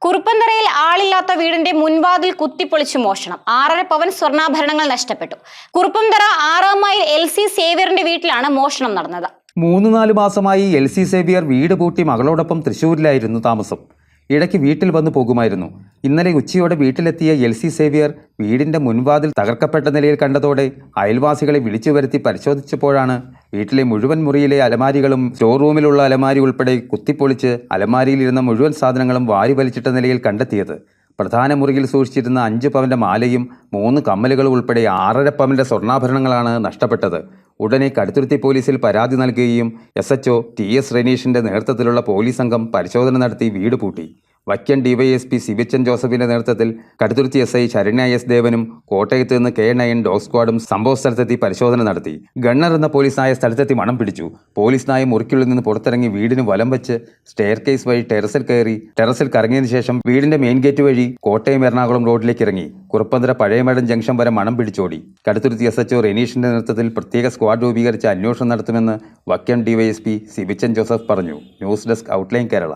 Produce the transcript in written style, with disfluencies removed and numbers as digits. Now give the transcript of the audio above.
കുറുപ്പന്തറയിൽ ആളില്ലാത്ത വീടിന്റെ മുൻവാതിൽ കുത്തിപ്പൊളിച്ചു മോഷണം. 6.5 പവൻ സ്വർണ്ണാഭരണങ്ങൾ നഷ്ടപ്പെട്ടു. കുറുപ്പന്തറ 6 മൈൽ LC സേവ്യറിന്റെ വീട്ടിലാണ് മോഷണം നടന്നത്. 3-4 മാസമായി LC സേവ്യർ വീട് പൂട്ടി മകളോടൊപ്പം തൃശ്ശൂരിലായിരുന്നു താമസം. ഇടയ്ക്ക് വീട്ടിൽ വന്നു പോകുമായിരുന്നു. ഇന്നലെ ഉച്ചയോടെ വീട്ടിലെത്തിയ LC സേവ്യർ വീടിന്റെ മുൻവാതിൽ തകർക്കപ്പെട്ട നിലയിൽ കണ്ടതോടെ അയൽവാസികളെ വിളിച്ചു വരുത്തി പരിശോധിച്ചപ്പോഴാണ് വീട്ടിലെ മുഴുവൻ മുറിയിലെ അലമാരികളും സ്റ്റോർ റൂമിലുള്ള അലമാരി ഉൾപ്പെടെ കുത്തിപ്പൊളിച്ച് അലമാരിയിലിരുന്ന മുഴുവൻ സാധനങ്ങളും വാരി വലിച്ചിട്ട നിലയിൽ കണ്ടെത്തിയത്. പ്രധാന മുറിയിൽ സൂക്ഷിച്ചിരുന്ന 5 പവന്റെ മാലയും 3 കമ്മലുകളും ഉൾപ്പെടെ 6.5 പവന്റെ സ്വർണ്ണാഭരണങ്ങളാണ് നഷ്ടപ്പെട്ടത്. ഉടനെ കടുത്തുരുത്തി പോലീസിൽ പരാതി നൽകുകയും SHO TS റെനീഷിന്റെ നേതൃത്വത്തിലുള്ള പോലീസ് സംഘം പരിശോധന നടത്തി വീട് പൂട്ടി. വൈക്കം DYSP സിബിച്ചൻ ജോസഫിന്റെ നേതൃത്വത്തിൽ കടുത്തുരുത്തി SI ശരണ്യ S ദേവനും കോട്ടയത്ത് നിന്ന് K9 ഡോഗ് സ്ക്വാഡും സംഭവ സ്ഥലത്തെത്തി പരിശോധന നടത്തി. ഗണ്ണർ എന്ന പോലീസ് നായ സ്ഥലത്തെത്തി മണം പിടിച്ചു. പോലീസ് നായ മുറിക്കുള്ളിൽ നിന്ന് പുറത്തിറങ്ങി വീടിന് വലം വെച്ച് സ്റ്റെയർ കേസ് വഴി ടെറസിൽ കയറി ടെറസിൽ കറങ്ങിയതിനു ശേഷം വീടിന്റെ മെയിൻ ഗേറ്റ് വഴി കോട്ടയം എറണാകുളം റോഡിലേക്ക് ഇറങ്ങി കുറുപ്പന്തറ പഴയമേടൻ ജംഗ്ഷൻ വരെ മണം പിടിച്ചോടി. കടുത്തുരുത്തി SHO റെനീഷിന്റെ നേതൃത്വത്തിൽ പ്രത്യേക സ്ക്വാഡ് രൂപീകരിച്ച് അന്വേഷണം നടത്തുമെന്ന് വൈക്കം DYSP സിബിച്ചൻ ജോസഫ് പറഞ്ഞു. News desk outline Kerala.